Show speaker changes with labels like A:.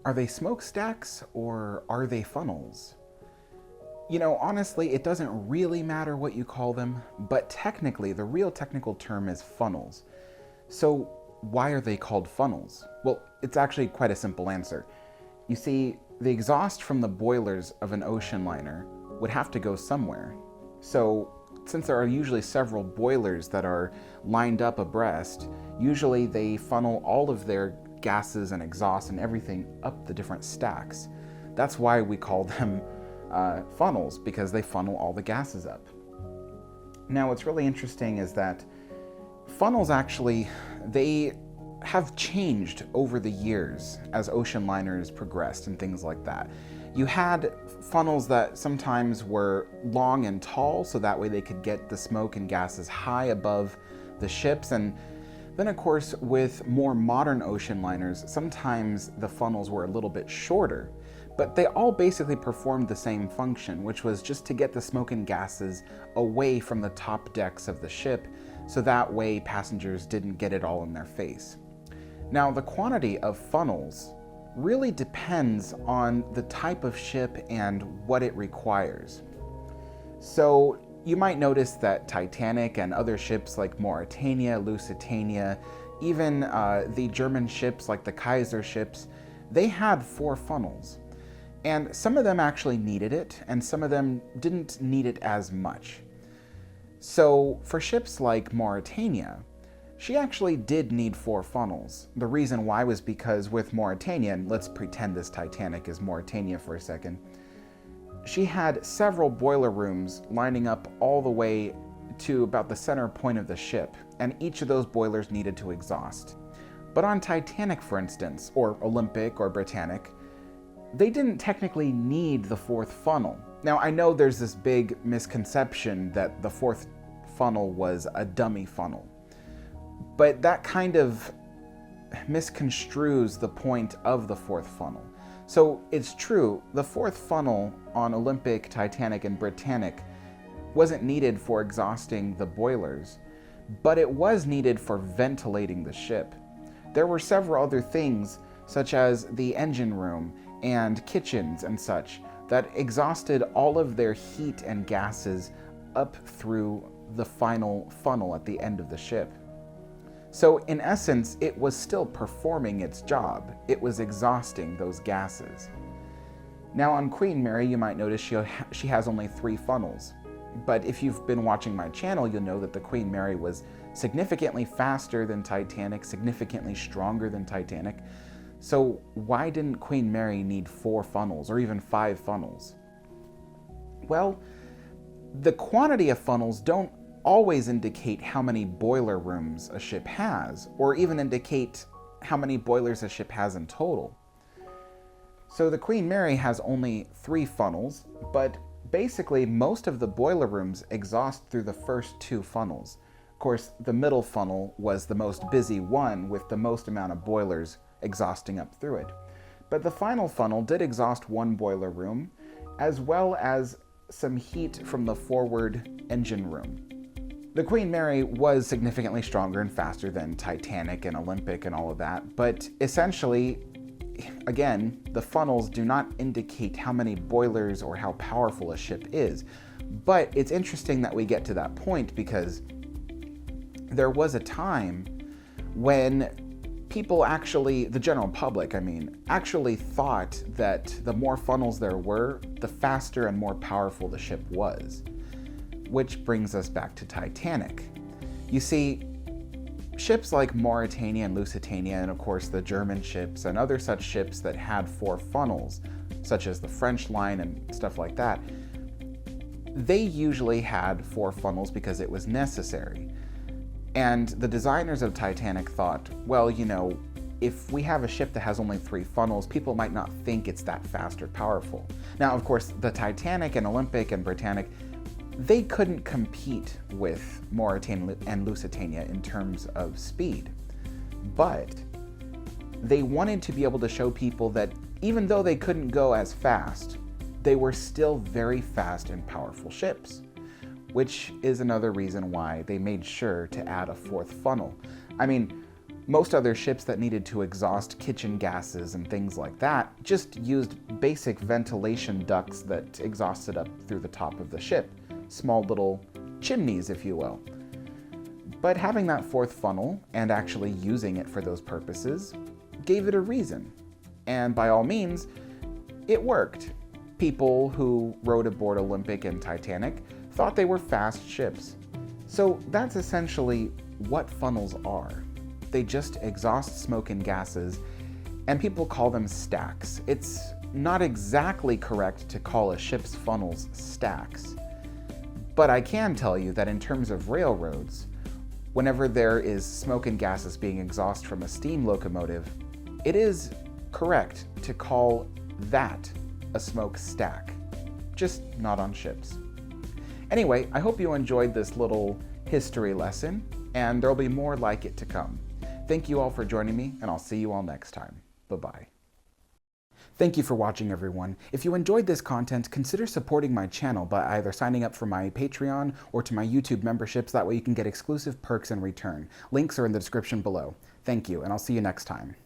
A: Are they smokestacks or are they funnels? You know, honestly, it doesn't really matter what you call them, but technically, the real technical term is funnels. So, why are they called funnels? Well, it's actually quite a simple answer. You see, the exhaust from the boilers of an ocean liner would have to go somewhere. So, since there are usually several boilers that are lined up abreast, usually they funnel all of their gases and exhaust and everything up the different stacks. That's why we call them funnels, because they funnel all the gases up. Now, what's really interesting is that funnels actually, they have changed over the years as ocean liners progressed and things like that. You had funnels that sometimes were long and tall, so that way they could get the smoke and gases high above the ships. And then, of course, with more modern ocean liners, sometimes the funnels were a little bit shorter, but they all basically performed the same function, which was just to get the smoke and gases away from the top decks of the ship, so that way passengers didn't get it all in their face. Now, the quantity of funnels really depends on the type of ship and what it requires. So you might notice that Titanic and other ships like Mauretania, Lusitania, even the German ships like the Kaiser ships, they had 4 funnels. And some of them actually needed it, and some of them didn't need it as much. So for ships like Mauretania, she actually did need 4 funnels. The reason why was because with Mauretania, and let's pretend this Titanic is Mauretania for a second, she had several boiler rooms lining up all the way to about the center point of the ship, and each of those boilers needed to exhaust. But on Titanic, for instance, or Olympic or Britannic, they didn't technically need the 4th funnel. Now, I know there's this big misconception that the 4th funnel was a dummy funnel, but that kind of misconstrues the point of the 4th funnel. So it's true, the 4th funnel on Olympic, Titanic, and Britannic wasn't needed for exhausting the boilers, but it was needed for ventilating the ship. There were several other things, such as the engine room and kitchens and such, that exhausted all of their heat and gases up through the final funnel at the end of the ship. So in essence, it was still performing its job. It was exhausting those gases. Now on Queen Mary, you might notice she has only 3 funnels. But if you've been watching my channel, you'll know that the Queen Mary was significantly faster than Titanic, significantly stronger than Titanic. So why didn't Queen Mary need 4 funnels or even 5 funnels? Well, the quantity of funnels don't always indicate how many boiler rooms a ship has, or even indicate how many boilers a ship has in total. So the Queen Mary has only 3 funnels, but basically most of the boiler rooms exhaust through the first 2 funnels. Of course, the middle funnel was the most busy one with the most amount of boilers exhausting up through it. But the final funnel did exhaust 1 boiler room, as well as some heat from the forward engine room. The Queen Mary was significantly stronger and faster than Titanic and Olympic and all of that, but essentially, again, the funnels do not indicate how many boilers or how powerful a ship is. But it's interesting that we get to that point, because there was a time when people actually, the general public, actually thought that the more funnels there were, the faster and more powerful the ship was. Which brings us back to Titanic. You see, ships like Mauretania and Lusitania, and of course the German ships and other such ships that had 4 funnels, such as the French line and stuff like that, they usually had 4 funnels because it was necessary. And the designers of Titanic thought, well, you know, if we have a ship that has only 3 funnels, people might not think it's that fast or powerful. Now, of course, the Titanic and Olympic and Britannic, they couldn't compete with Mauretania and Lusitania in terms of speed. But they wanted to be able to show people that even though they couldn't go as fast, they were still very fast and powerful ships, which is another reason why they made sure to add a 4th funnel. Most other ships that needed to exhaust kitchen gases and things like that just used basic ventilation ducts that exhausted up through the top of the ship. Small little chimneys, if you will. But having that fourth funnel, and actually using it for those purposes, gave it a reason. And by all means, it worked. People who rode aboard Olympic and Titanic thought they were fast ships. So that's essentially what funnels are. They just exhaust smoke and gases, and people call them stacks. It's not exactly correct to call a ship's funnels stacks. But I can tell you that in terms of railroads, whenever there is smoke and gases being exhausted from a steam locomotive, it is correct to call that a smokestack, just not on ships. Anyway, I hope you enjoyed this little history lesson, and there'll be more like it to come. Thank you all for joining me, and I'll see you all next time. Bye-bye. Thank you for watching, everyone. If you enjoyed this content, consider supporting my channel by either signing up for my Patreon or to my YouTube memberships. That way you can get exclusive perks in return. Links are in the description below. Thank you, and I'll see you next time.